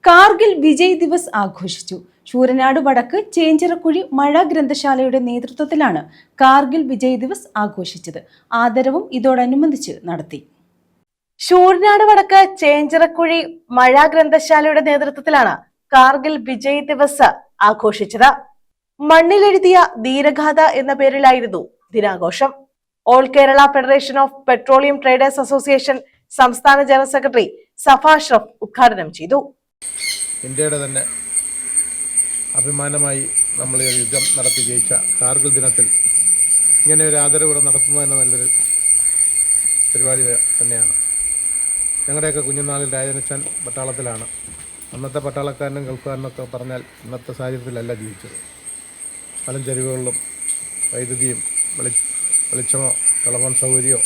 കാർഗിൽ വിജയ് ദിവസ് ആഘോഷിച്ചു. ശൂരനാട് വടക്ക് ചേഞ്ചിറക്കുഴി മഴ ഗ്രന്ഥശാലയുടെ നേതൃത്വത്തിലാണ് കാർഗിൽ വിജയ് ദിവസ് ആഘോഷിച്ചത്. ആദരവും ഇതോടനുബന്ധിച്ച് നടത്തി. ശൂരനാട് വടക്ക് ചേഞ്ചിറക്കുഴി മഴ ഗ്രന്ഥശാലയുടെ നേതൃത്വത്തിലാണ് കാർഗിൽ വിജയ് ദിവസ് ആഘോഷിച്ചത്. മണ്ണിലെഴുതിയ ധീരഗാഥ എന്ന പേരിലായിരുന്നു ദിനാഘോഷം. All Kerala federation of petroleum traders association സംസ്ഥാന ജനറൽ സെക്രട്ടറി സഫ അഷ്റഫ് ഉദ്ഘാടനം ചെയ്തു. ഇന്ത്യയുടെ തന്നെ അഭിമാനമായി നമ്മൾ ഈ യുദ്ധം നടത്തി ജയിച്ച കാർഗിൽ ദിനത്തിൽ ഇങ്ങനെ ഒരു ആദരവ് ഇവിടെ നടത്തുന്നതിന് നല്ലൊരു പരിപാടി തന്നെയാണ്. ഞങ്ങളുടെയൊക്കെ കുഞ്ഞുനാളിൽ രാജനച്ചൻ പട്ടാളത്തിലാണ്. അന്നത്തെ പട്ടാളക്കാരനും ഗൾഫുകാരനൊക്കെ പറഞ്ഞാൽ ഇന്നത്തെ സാഹചര്യത്തിലല്ല ജീവിച്ചത്. മലഞ്ചെരിവുകളിലും വൈദ്യുതിയും വെളിച്ചമോ ടെലഫോൺ സൗകര്യമോ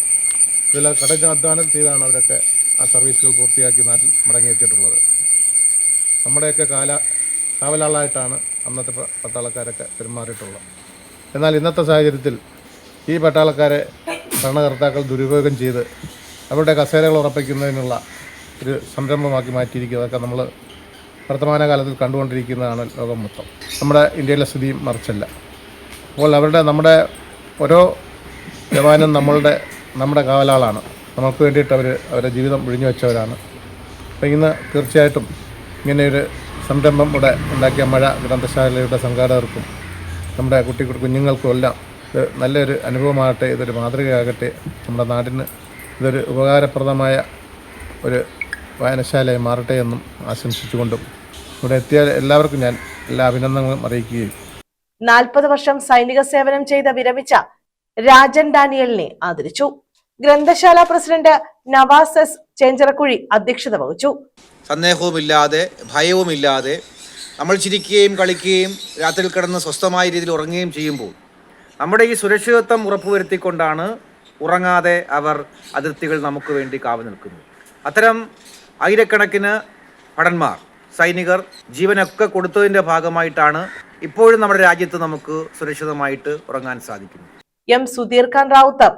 ഇതെല്ലാം കഠിനാധ്വാനം ചെയ്താണ് അവരൊക്കെ ആ സർവീസുകൾ പൂർത്തിയാക്കി നാട്ടിൽ മടങ്ങിയെത്തിയിട്ടുള്ളത്. നമ്മുടെയൊക്കെ കാവലാളായിട്ടാണ് അന്നത്തെ പട്ടാളക്കാരൊക്കെ പെരുമാറിയിട്ടുള്ളത്. എന്നാൽ ഇന്നത്തെ സാഹചര്യത്തിൽ ഈ പട്ടാളക്കാരെ ഭരണകർത്താക്കൾ ദുരുപയോഗം ചെയ്ത് അവരുടെ കസേരകൾ ഉറപ്പിക്കുന്നതിനുള്ള ഒരു സംരംഭമാക്കി മാറ്റിയിരിക്കുക. അതൊക്കെ നമ്മൾ വർത്തമാനകാലത്തിൽ കണ്ടുകൊണ്ടിരിക്കുന്നതാണ് ലോകം മൊത്തം. നമ്മുടെ ഇന്ത്യയിലെ സ്ഥിതിയും മറിച്ചല്ല. അപ്പോൾ നമ്മുടെ ഓരോ ജവാനും നമ്മുടെ കാവലാളാണ്. നമുക്ക് വേണ്ടിയിട്ട് അവരുടെ ജീവിതം ഒഴിഞ്ഞു വെച്ചവരാണ്. അപ്പോൾ ഇന്ന് തീർച്ചയായിട്ടും ഇങ്ങനെയൊരു സംരംഭം ഇവിടെ ഉണ്ടാക്കിയ മഴ ഗ്രന്ഥശാലയുടെ സംഘാടകർക്കും നമ്മുടെ കുഞ്ഞുങ്ങൾക്കും എല്ലാം ഇത് നല്ലൊരു അനുഭവമാകട്ടെ, ഇതൊരു മാതൃകയാകട്ടെ. നമ്മുടെ നാടിന് ഇതൊരു ഉപകാരപ്രദമായ ഒരു വായനശാലയായി മാറട്ടെ എന്നും ആശംസിച്ചുകൊണ്ടും ഇവിടെ എത്തിയ എല്ലാവർക്കും ഞാൻ എല്ലാ അഭിനന്ദനങ്ങളും അറിയിക്കുകയും 40 വർഷം സൈനിക സേവനം ചെയ്ത വിരമിച്ച രാജൻ ഡാനിയലിനെ ആദരിച്ചു. ഗ്രന്ഥശാല പ്രസിഡന്റ് നവാസ് എസ് ചേഞ്ചിറക്കുഴി അധ്യക്ഷത വഹിച്ചു. സന്ദേഹവുമില്ലാതെ ഭയവുമില്ലാതെ നമ്മൾ ചിരിക്കുകയും കളിക്കുകയും രാത്രിയിൽ കിടന്ന് സ്വസ്ഥമായ രീതിയിൽ ഉറങ്ങുകയും ചെയ്യുമ്പോൾ നമ്മുടെ ഈ സുരക്ഷിതത്വം ഉറപ്പുവരുത്തിക്കൊണ്ടാണ് ഉറങ്ങാതെ അവർ അതിർത്തികൾ നമുക്ക് വേണ്ടി കാവൽ നിൽക്കുന്നത്. അത്തരം ആയിരക്കണക്കിന് ഭടന്മാർ, സൈനികർ ജീവനൊക്കെ കൊടുത്തതിൻ്റെ ഭാഗമായിട്ടാണ് ഇപ്പോഴും നമ്മുടെ രാജ്യത്ത് നമുക്ക് സുരക്ഷിതമായിട്ട് ഉറങ്ങാൻ സാധിക്കുന്നത്. M Sudheer Khan Rawther,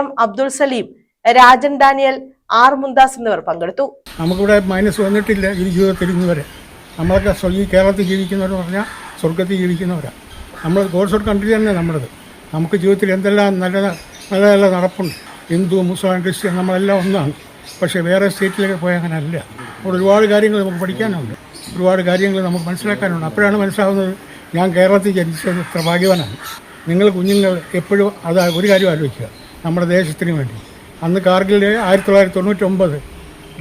M Abdul Salim, Rajan Daniel, R Mumtaz എന്നിവർ പങ്കെടുത്തു. നമുക്കിവിടെ മൈനസ് വന്നിട്ടില്ല ഈ ജീവിതത്തിൽ ഇന്ന് വരെ. നമ്മളൊക്കെ ഈ കേരളത്തിൽ ജീവിക്കുന്നവരെന്ന് പറഞ്ഞാൽ സ്വർഗത്തിൽ ജീവിക്കുന്നവരാണ്. നമ്മൾ ഗോഡ്സ് കൺട്രി തന്നെ നമ്മുടേത്. നമുക്ക് ജീവിതത്തിൽ എന്തെല്ലാം നല്ല നല്ല നടപ്പുണ്ട്. ഹിന്ദു, മുസ്ലിം, ക്രിസ്ത്യൻ നമ്മളെല്ലാം ഒന്നാണ്. പക്ഷേ വേറെ സ്റ്റേറ്റിലൊക്കെ പോയാൽ അങ്ങനെ അല്ല. അവിടെ ഒരുപാട് കാര്യങ്ങൾ നമുക്ക് പഠിക്കാനുണ്ട്, ഒരുപാട് കാര്യങ്ങൾ നമുക്ക് മനസ്സിലാക്കാനുണ്ട്. അപ്പോഴാണ് മനസ്സിലാവുന്നത് ഞാൻ കേരളത്തിൽ ജനിച്ചത് ഇത്ര ഭാഗ്യവാനാണ്. നിങ്ങൾ കുഞ്ഞുങ്ങൾ എപ്പോഴും ഒരു കാര്യം ആലോചിക്കുക, നമ്മുടെ ദേശത്തിന് വേണ്ടി. അന്ന് കാർഗിൽ 1999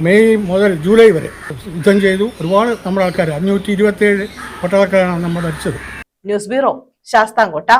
മെയ് മുതൽ ജൂലൈ വരെ യുദ്ധം ചെയ്തു. ഒരുപാട് നമ്മുടെ ആൾക്കാർ 527 പട്ടാളക്കാരാണ് നമ്മൾ മരിച്ചത്. News bureau, Sasthamkotta.